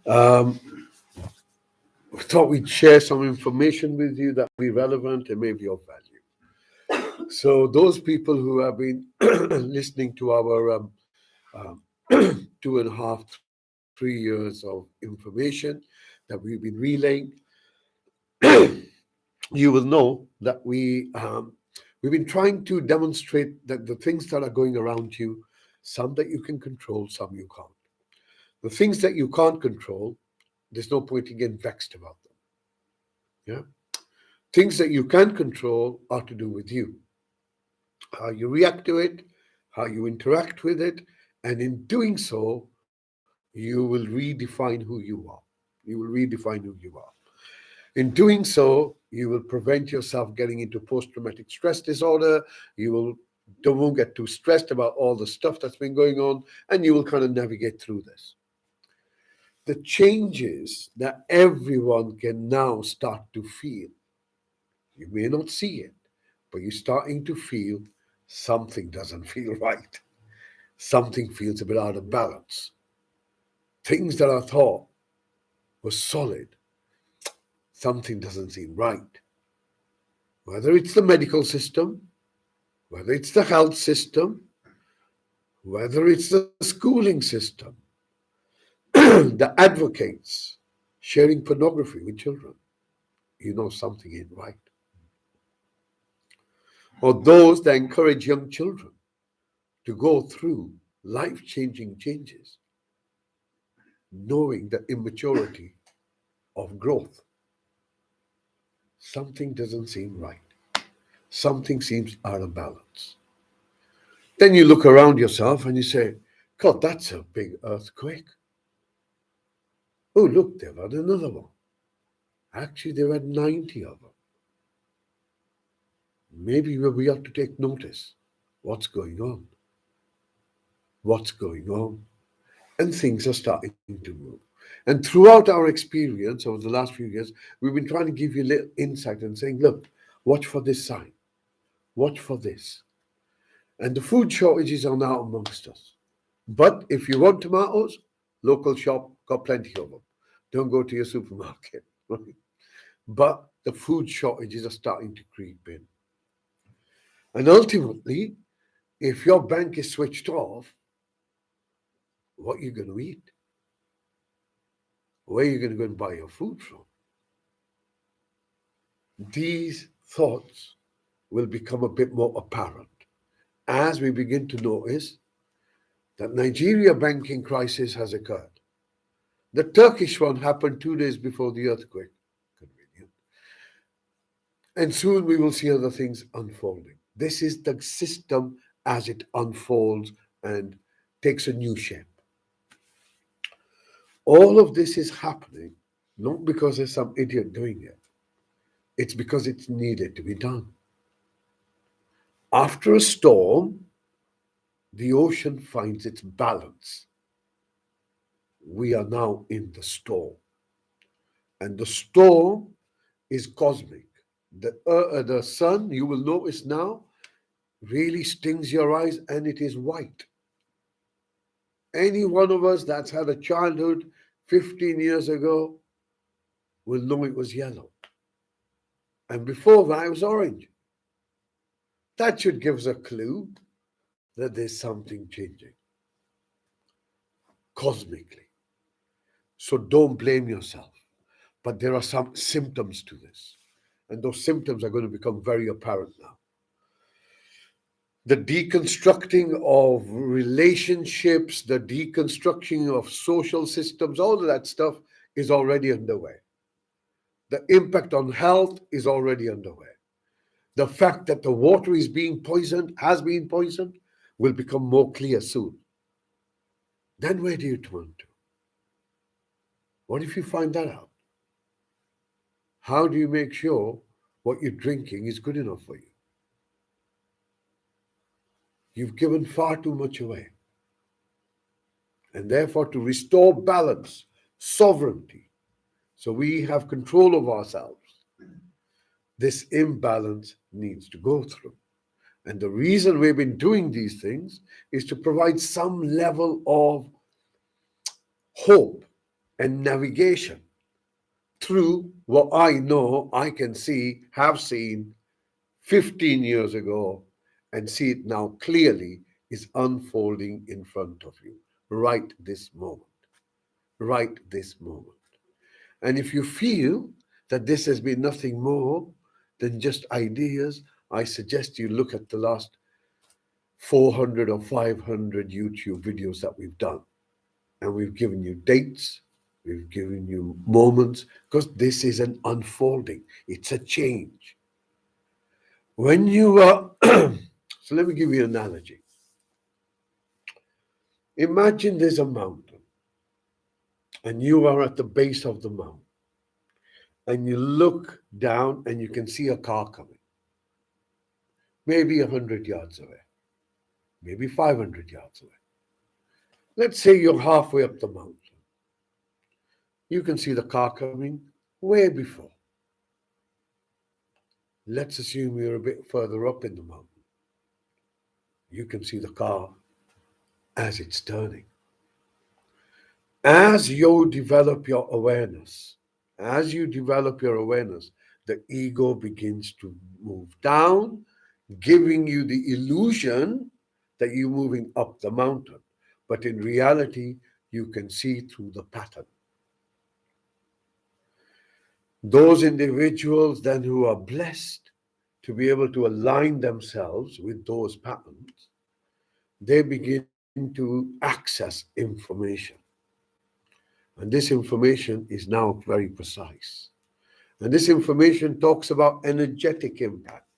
Um, thought we'd share some information with you that will be relevant and may be of value. So those people who have been listening to our 2.5, 3 years of information that we've been relaying, you will know that we've been trying to demonstrate that the things that are going around you, some that you can control, some you can't. The things that you can't control, there's no point in getting vexed about them. Yeah. Things that you can control are to do with you, how you react to it, how you interact with it, and in doing so, you will redefine who you are. You will redefine who you are. In doing so, you will prevent yourself getting into post-traumatic stress disorder. Won't get too stressed about all the stuff that's been going on, and you will kind of navigate through this. The changes that everyone can now start to feel. You may not see it, but you're starting to feel something doesn't feel right. Something feels a bit out of balance. Things that I thought were solid, something doesn't seem right. Whether it's the medical system, whether it's the health system, whether it's the schooling system, the advocates sharing pornography with children, you know something ain't right. Or those that encourage young children to go through life-changing changes, knowing the immaturity of growth. Something doesn't seem right. Something seems out of balance. Then you look around yourself and you say, God, that's a big earthquake. Oh, look, they've had another one. Actually, they've had 90 of them. Maybe we have to take notice. What's going on? What's going on? And things are starting to move. And throughout our experience over the last few years, we've been trying to give you a little insight and saying, look, watch for this sign. Watch for this. And the food shortages are now amongst us. But if you want tomatoes, local shop got plenty of them. Don't go to your supermarket. Right? But the food shortages are starting to creep in. And ultimately, if your bank is switched off, what are you going to eat? Where are you going to go and buy your food from? These thoughts will become a bit more apparent as we begin to notice that Nigeria banking crisis has occurred. The Turkish one happened 2 days before the earthquake. Convenient. And soon we will see other things unfolding. This is the system as it unfolds and takes a new shape. All of this is happening not because there's some idiot doing it. It's because it's needed to be done. After a storm, the ocean finds its balance. We are now in the storm. And the storm is cosmic. The sun, you will notice now, really stings your eyes and it is white. Any one of us that's had a childhood 15 years ago will know it was yellow. And before that, it was orange. That should give us a clue that there's something changing cosmically. So don't blame yourself. But there are some symptoms to this. And those symptoms are going to become very apparent now. The deconstructing of relationships, the deconstructing of social systems, all of that stuff is already underway. The impact on health is already underway. The fact that the water is being poisoned, has been poisoned, will become more clear soon. Then where do you turn to? What if you find that out? How do you make sure what you're drinking is good enough for you? You've given far too much away. And therefore, to restore balance, sovereignty, so we have control of ourselves, this imbalance needs to go through. And the reason we've been doing these things is to provide some level of hope, and navigation through what I know, I can see, have seen 15 years ago, and see it now clearly is unfolding in front of you right this moment. Right this moment. And if you feel that this has been nothing more than just ideas, I suggest you look at the last 400 or 500 YouTube videos that we've done. And we've given you dates, we've given you moments, because this is an unfolding, it's a change. When you are, so let me give you an analogy. Imagine there's a mountain, and you are at the base of the mountain, and you look down and you can see a car coming, maybe 100 yards away, maybe 500 yards away. Let's say you're halfway up the mountain. You can see the car coming way before. Let's assume you're a bit further up in the mountain. You can see the car as it's turning. As you develop your awareness, the ego begins to move down, giving you the illusion that you're moving up the mountain. But in reality, you can see through the pattern. Those individuals then who are blessed to be able to align themselves with those patterns, they begin to access information. And this information is now very precise. And this information talks about energetic impact.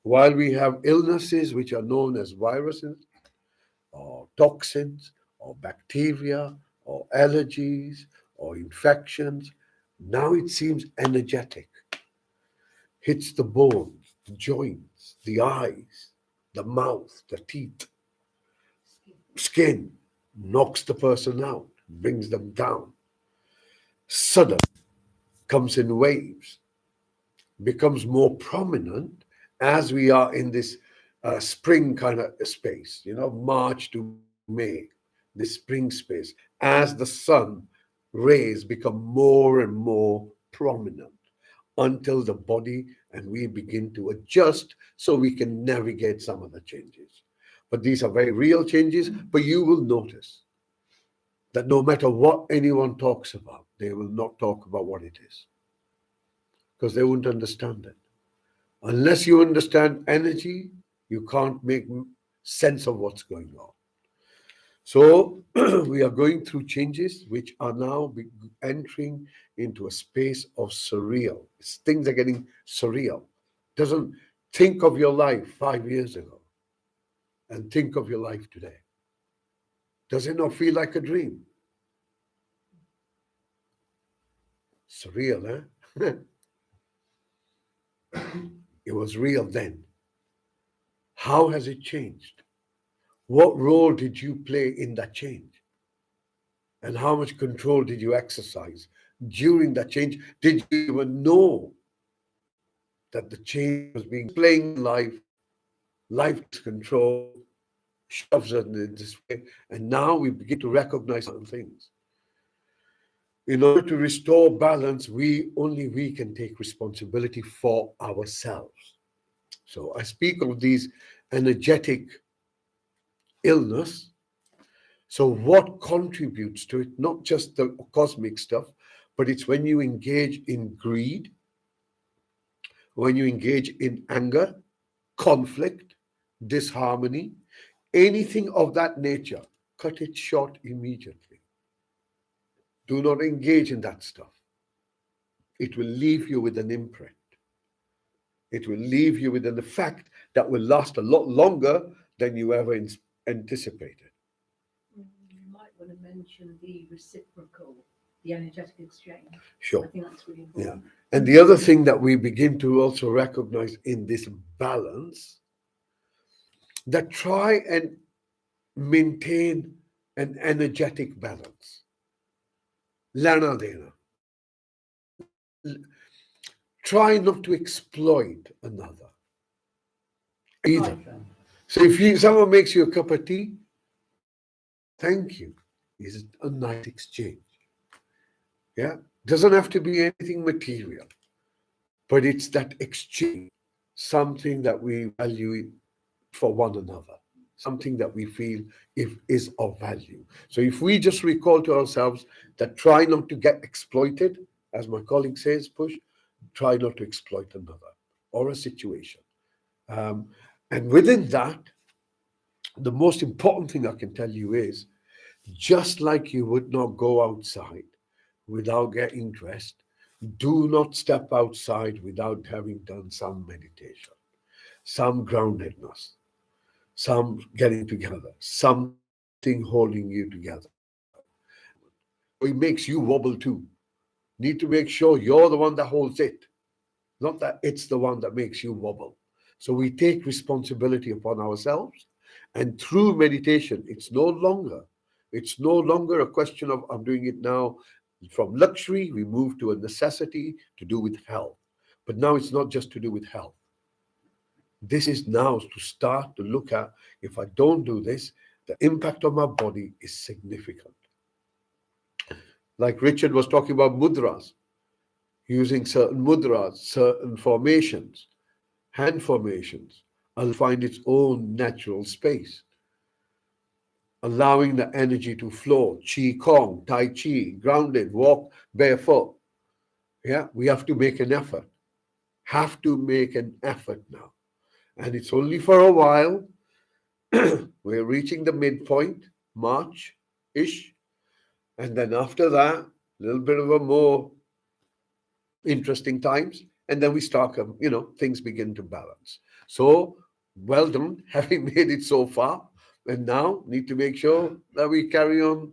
While we have illnesses which are known as viruses, or toxins, or bacteria, or allergies, or infections, now it seems energetic. Hits the bones, the joints, the eyes, the mouth, the teeth, skin, knocks the person out, brings them down. Sudden, comes in waves, becomes more prominent as we are in this spring kind of space, March to May, this spring space, as the sun rays become more and more prominent until the body and we begin to adjust so we can navigate some of the changes. But these are very real changes, but you will notice that no matter what anyone talks about, they will not talk about what it is because they won't understand it. Unless you understand energy, you can't make sense of what's going on. So we are going through changes which are now entering into a space of surreal. Things are getting surreal. Doesn't think of your life 5 years ago and think of your life today. Does it not feel like a dream? Surreal, huh? It was real then. How has it changed? What role did you play in that change? And how much control did you exercise during that change? Did you even know that the change was being playing life? Life takes control, shoves us in this way, and now we begin to recognize certain things. In order to restore balance, only we can take responsibility for ourselves. So I speak of these energetic illness. So what contributes to it? Not just the cosmic stuff, but it's when you engage in greed, when you engage in anger, conflict, disharmony, anything of that nature, cut it short immediately. Do not engage in that stuff. It will leave you with an imprint. It will leave you with an effect that will last a lot longer than you ever anticipated. You might want to mention the reciprocal, the energetic exchange. Sure. I think that's really important. Yeah. And the other thing that we begin to also recognize in this balance, that try and maintain an energetic balance. Lana dena. Try not to exploit another either. So if someone makes you a cup of tea, thank you. is a nice exchange. Yeah, doesn't have to be anything material, but it's that exchange, something that we value for one another, something that we feel if is of value. So if we just recall to ourselves that try not to get exploited, as my colleague says, push, try not to exploit another or a situation. Um, and within that, the most important thing I can tell you is just like you would not go outside without getting dressed, do not step outside without having done some meditation, some groundedness, some getting together, something holding you together. So it makes you wobble too. Need to make sure you're the one that holds it, not that it's the one that makes you wobble. So we take responsibility upon ourselves, and through meditation, it's no longer a question of I'm doing it now from luxury. We move to a necessity to do with health, but now it's not just to do with health. This is now to start to look at, if I don't do this, the impact on my body is significant. Like Richard was talking about mudras, using certain mudras, certain formations, hand formations, will find its own natural space, allowing the energy to flow. Qi Kong, Tai Chi, grounded, walk barefoot. Yeah, we have to make an effort. Have to make an effort now. And it's only for a while. We're reaching the midpoint, March-ish. And then after that, a little bit of a more interesting times. And then we start, things begin to balance. So well done, having made it so far. And now need to make sure that we carry on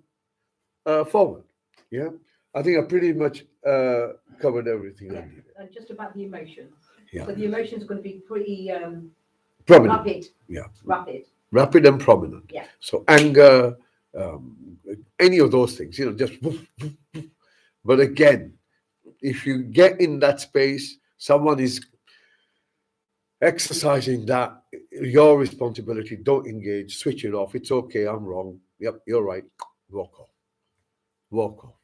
forward. Yeah. I think I pretty much covered everything I Yeah, needed. and just about the emotions. Yeah. So the emotions are going to be pretty Prominent. rapid. Yeah. Rapid. Rapid and prominent. Yeah. So anger, any of those things, just woof, woof, woof. But again, if you get in that space, someone is exercising that, your responsibility. Don't engage, switch it off. It's okay, I'm wrong. Yep, you're right. Walk off. Walk off.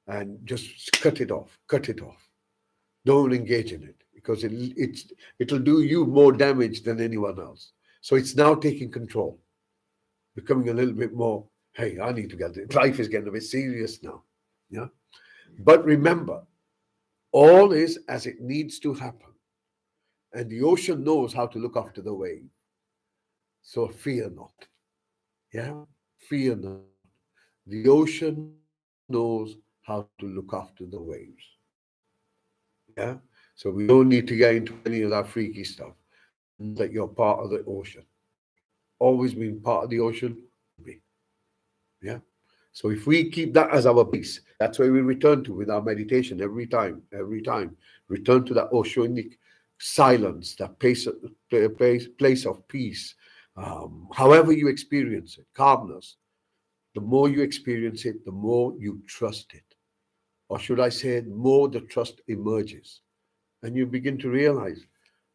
And just cut it off. Cut it off. Don't engage in it, because it'll do you more damage than anyone else. So it's now taking control, becoming a little bit more, hey, I need to get it. Life is getting a bit serious now. Yeah. But remember, all is as it needs to happen. And the ocean knows how to look after the wave. So fear not. Yeah. Fear not. The ocean knows how to look after the waves. Yeah. So we don't need to get into any of that freaky stuff. That you're part of the ocean. Always been part of the ocean. Be. Yeah. So if we keep that as our base, that's where we return to with our meditation every time. Return to that oceanic silence, that place of peace. However you experience it, calmness. The more you experience it, the more you trust it. Or should I say, the more the trust emerges. And you begin to realize,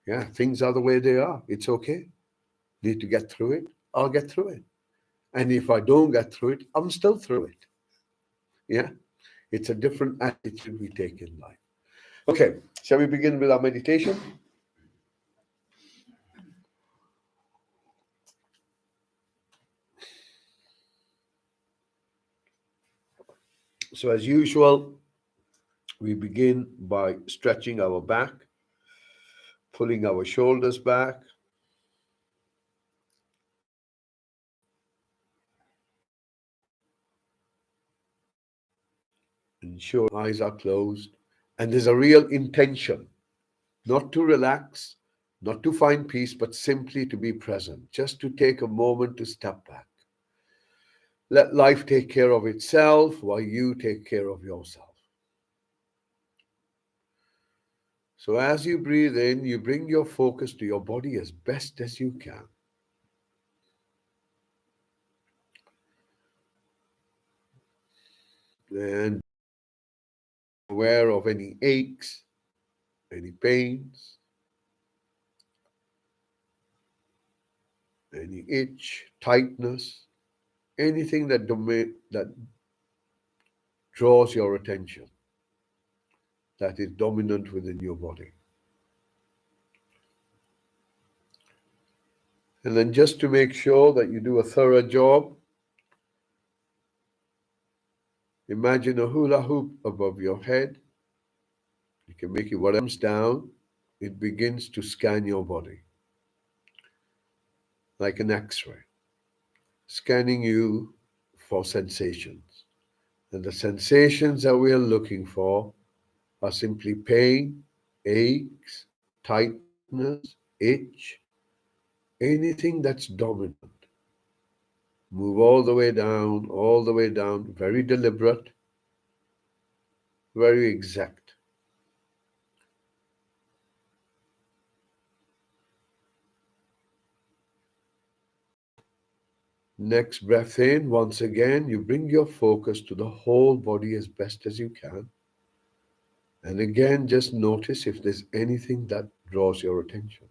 yeah, things are the way they are. It's okay. Need to get through it. I'll get through it. And if I don't get through it, I'm still through it. Yeah. It's a different attitude we take in life. Okay. Shall we begin with our meditation? So, as usual, we begin by stretching our back, pulling our shoulders back. Ensure eyes are closed. And there's a real intention, not to relax, not to find peace, but simply to be present, just to take a moment to step back. Let life take care of itself while you take care of yourself. So as you breathe in, you bring your focus to your body as best as you can. And aware of any aches, any pains, any itch, tightness. anything that draws your attention, that is dominant within your body. And then just to make sure that you do a thorough job, imagine a hula hoop above your head. You can make it whatever comes down. It begins to scan your body like an X-ray, scanning you for sensations. And the sensations that we are looking for are simply pain, aches, tightness, itch, anything that's dominant. Move all the way down, very deliberate, very exact. Next breath in, once again, you bring your focus to the whole body as best as you can. And again, just notice if there's anything that draws your attention.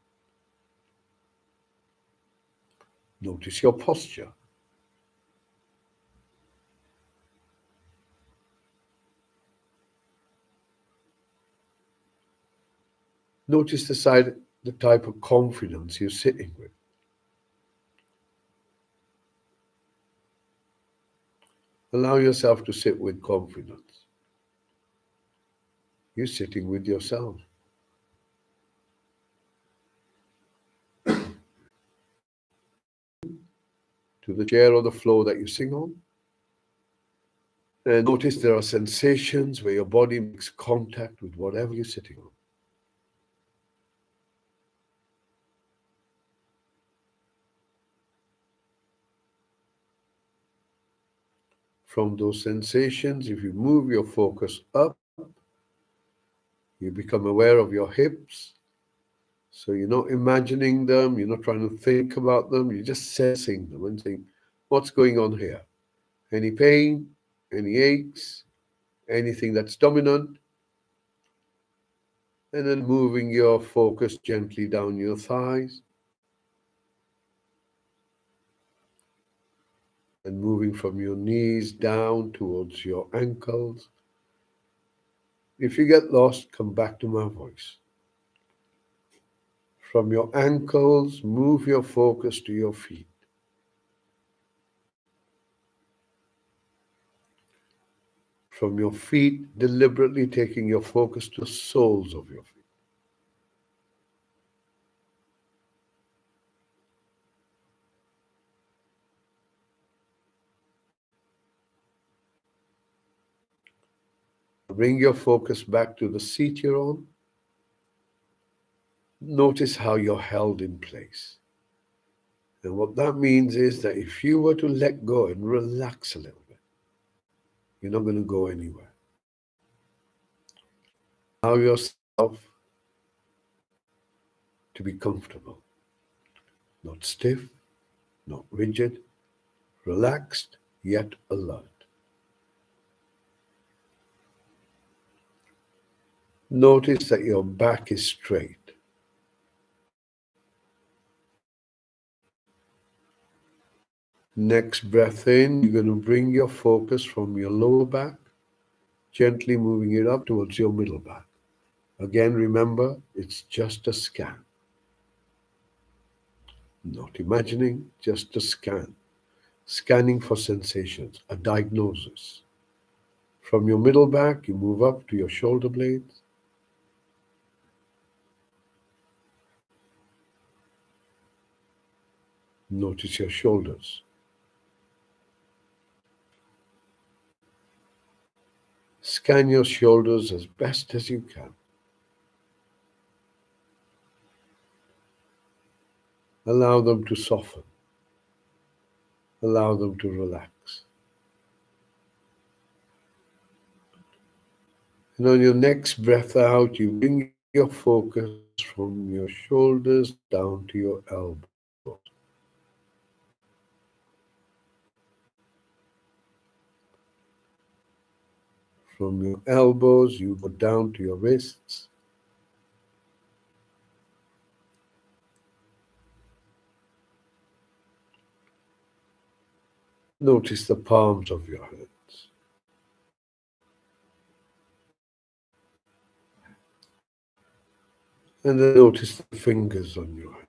Notice your posture. Notice the type of confidence you're sitting with. Allow yourself to sit with confidence. You're sitting with yourself. To the chair or the floor that you're sitting on. And notice there are sensations where your body makes contact with whatever you're sitting on. From those sensations, if you move your focus up, you become aware of your hips. So you're not imagining them, you're not trying to think about them, you're just sensing them and saying, what's going on here? Any pain, any aches, anything that's dominant? And then moving your focus gently down your thighs. And moving from your knees down towards your ankles. If you get lost, come back to my voice. From your ankles, move your focus to your feet. From your feet, deliberately taking your focus to the soles of your feet. Bring your focus back to the seat you're on. Notice how you're held in place. And what that means is that if you were to let go and relax a little bit, you're not going to go anywhere. Allow yourself to be comfortable, not stiff, not rigid, relaxed yet alert. Notice that your back is straight. Next breath in, you're going to bring your focus from your lower back, gently moving it up towards your middle back. Again, remember, it's just a scan. Not imagining, just a scan. Scanning for sensations, a diagnosis. From your middle back, you move up to your shoulder blades. Notice your shoulders. Scan your shoulders as best as you can. Allow them to soften. Allow them to relax. And on your next breath out, you bring your focus from your shoulders down to your elbows. From your elbows, you go down to your wrists. Notice the palms of your hands. And then notice the fingers on your hands.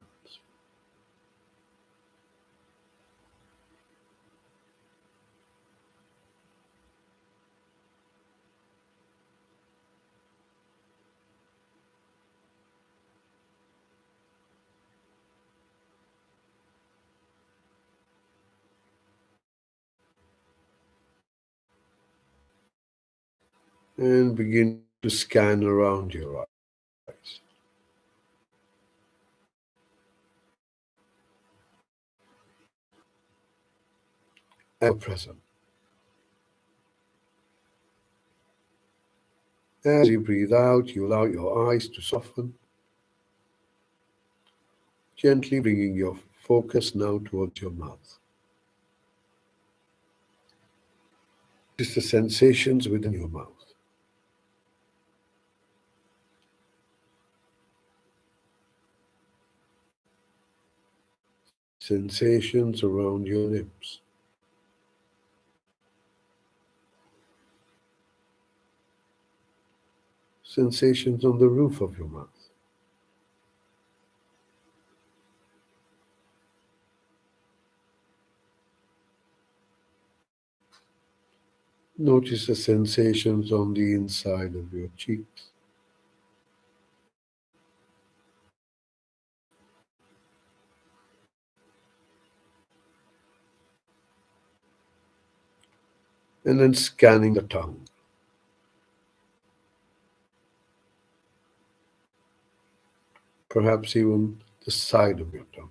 And begin to scan around your eyes. Ever present. As you breathe out, you allow your eyes to soften, gently bringing your focus now towards your mouth. Notice the sensations within your mouth. Sensations around your lips. Sensations on the roof of your mouth. Notice the sensations on the inside of your cheeks. And then scanning the tongue. Perhaps even the side of your tongue.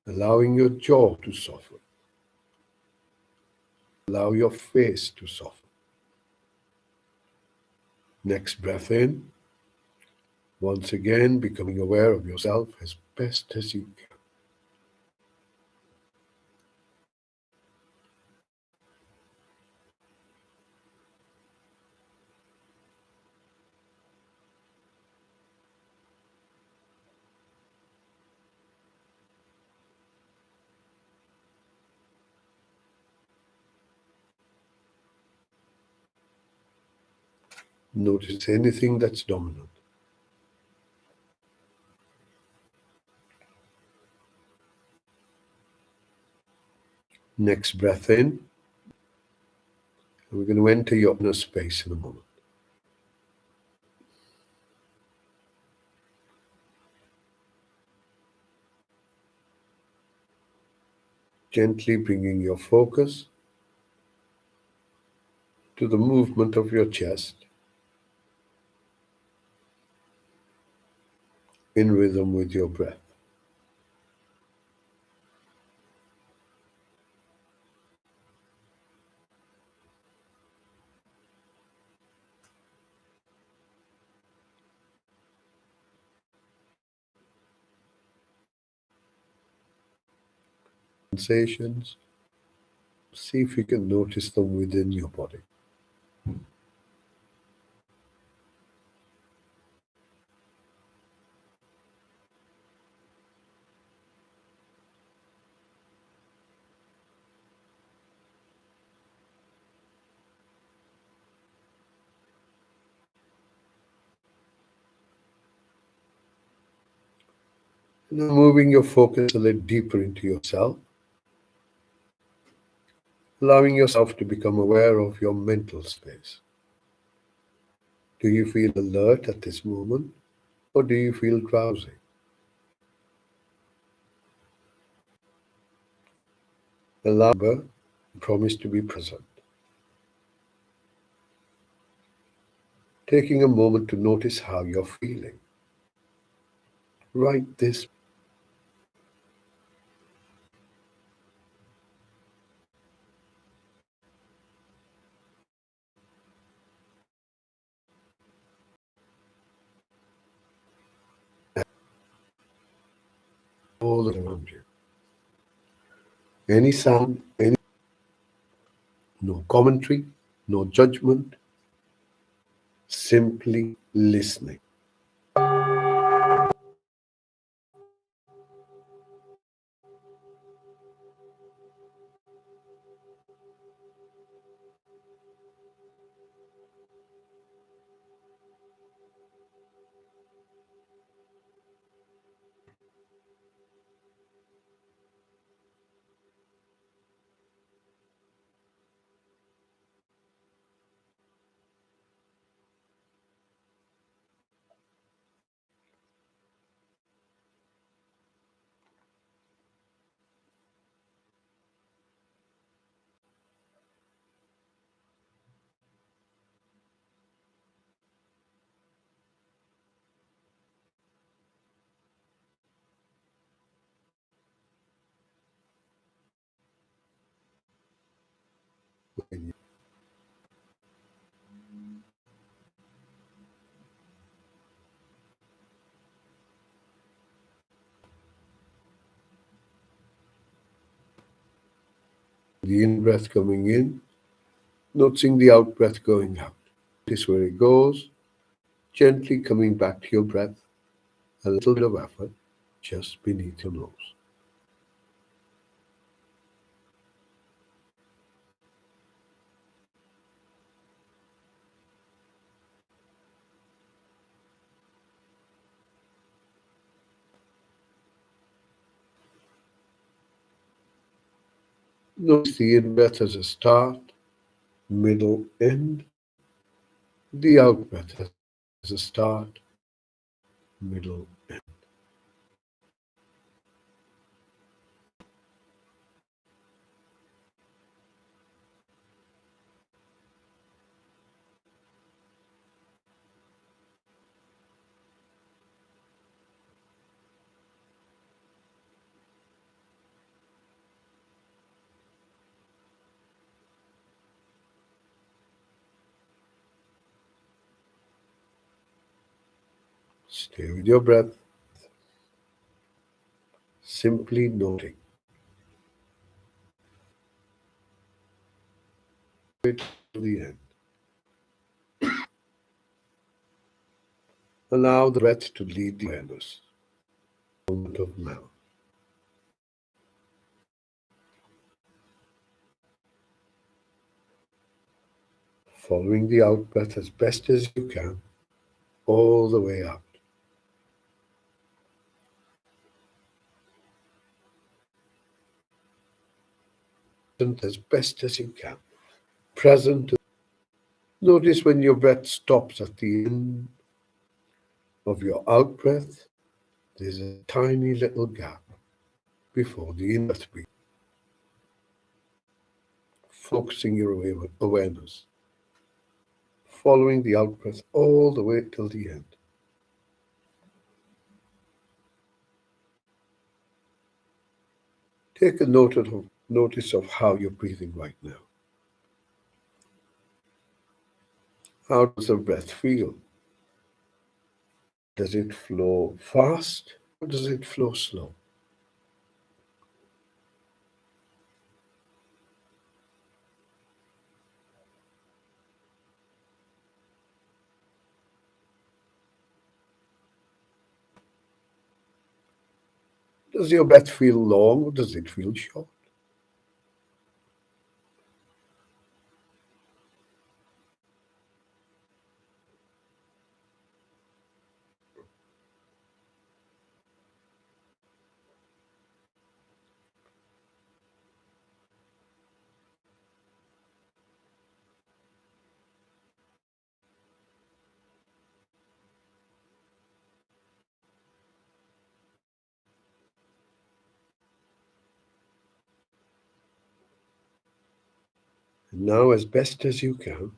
Allowing your jaw to soften. Allow your face to soften. Next breath in. Once again, becoming aware of yourself as best as you can. Notice anything that's dominant. Next breath in. And we're going to enter your inner space in a moment. Gently bringing your focus to the movement of your chest in rhythm with your breath. Sensations, see if you can notice them within your body. Now moving your focus a little deeper into yourself, allowing yourself to become aware of your mental space. Do you feel alert at this moment, or do you feel drowsy? Allow and promise to be present. Taking a moment to notice how you're feeling. Write this all around you. Any sound, no commentary, no judgment, simply listening. in the in breath coming in, noticing the out breath going out. Notice where it goes, gently coming back to your breath, a little bit of effort just beneath your nose. Notice the in breath as a start, middle, end. The out breath as a start, middle, end. Stay with your breath, simply noting it to the end. Allow the breath to lead the awareness. Moment of now. Following the out breath as best as you can, all the way out. As best as you can. Present. Notice when your breath stops at the end of your out breath, there's a tiny little gap before the in breath begins. Focusing your awareness, following the out breath all the way till the end. Take a notice of how you're breathing right now. How does the breath feel? Does it flow fast or does it flow slow? Does your breath feel long or does it feel short? And now, as best as you can,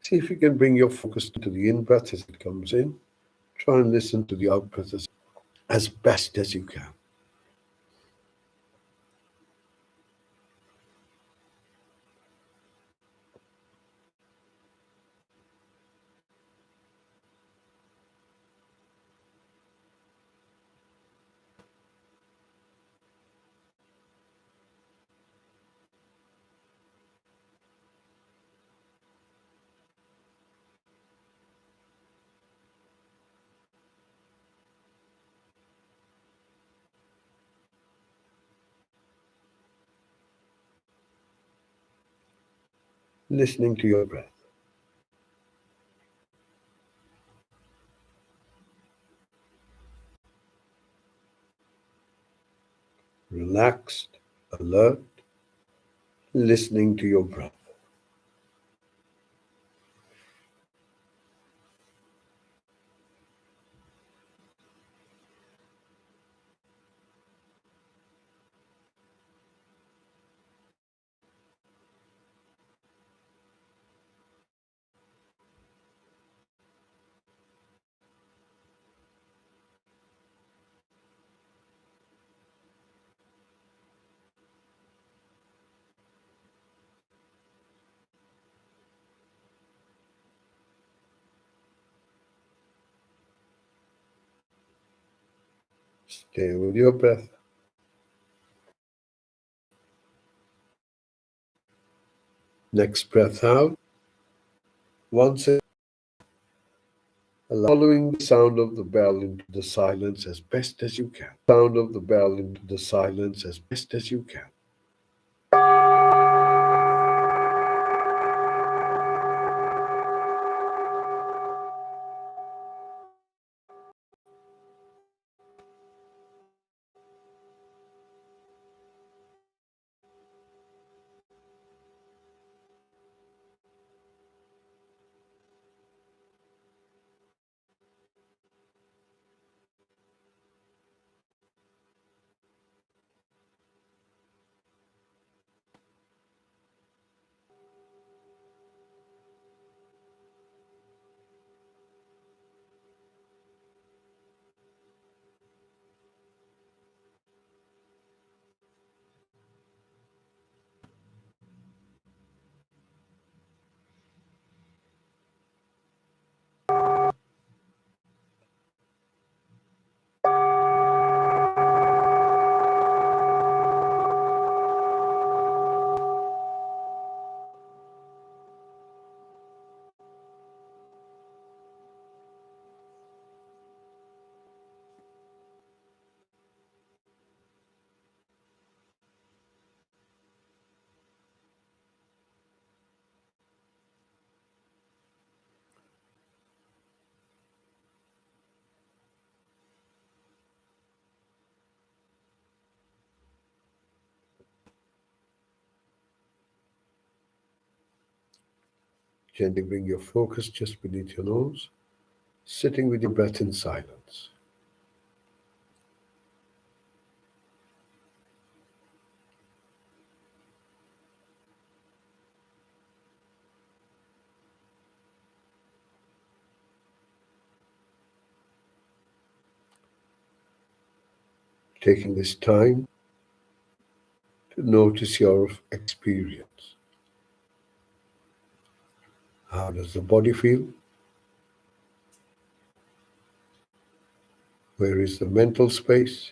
see if you can bring your focus to the in breath as it comes in. Try and listen to the out breath as best as you can. Listening to your breath. Relaxed, alert, listening to your breath. Stay with your breath. Next breath out. Once again, following the sound of the bell into the silence as best as you can. Sound of the bell into the silence as best as you can. Gently bring your focus just beneath your nose, sitting with your breath in silence. Taking this time to notice your experience. How does the body feel? Where is the mental space?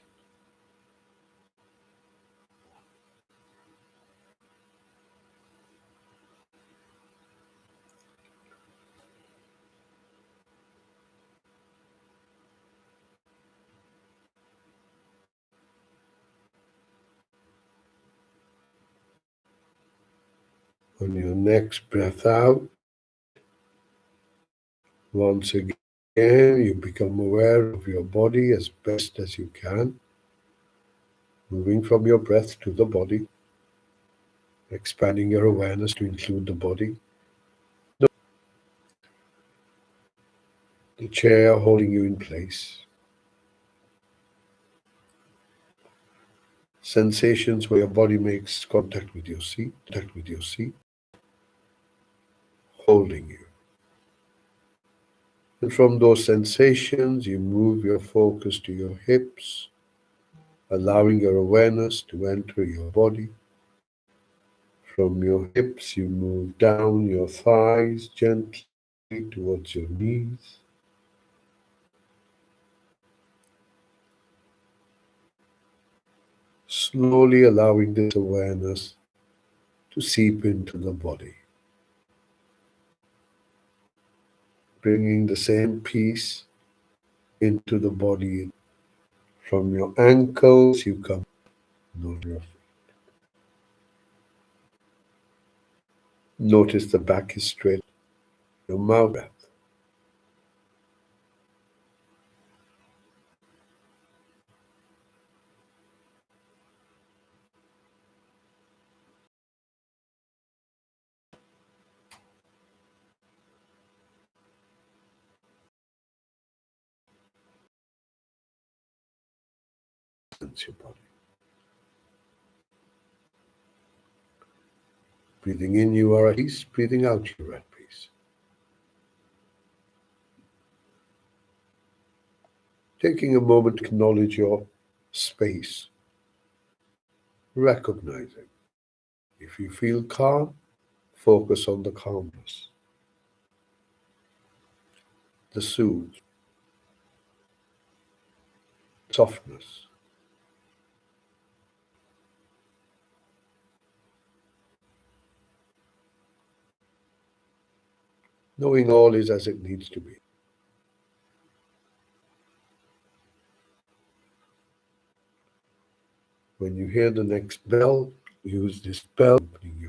On your next breath out, once again, you become aware of your body as best as you can, moving from your breath to the body, expanding your awareness to include the body. The chair holding you in place. Sensations where your body makes contact with your seat, holding you. And from those sensations, you move your focus to your hips, allowing your awareness to enter your body. From your hips, you move down your thighs gently towards your knees. Slowly allowing this awareness to seep into the body. Bringing the same peace into the body. From your ankles, you come to your feet. Notice the back is straight, your mouth breath. Your body. Breathing in, you are at peace. Breathing out, you're at peace. Taking a moment to acknowledge your space, recognizing. If you feel calm, focus on the calmness, the soothe, softness. Knowing all is as it needs to be. When you hear the next bell, use this bell opening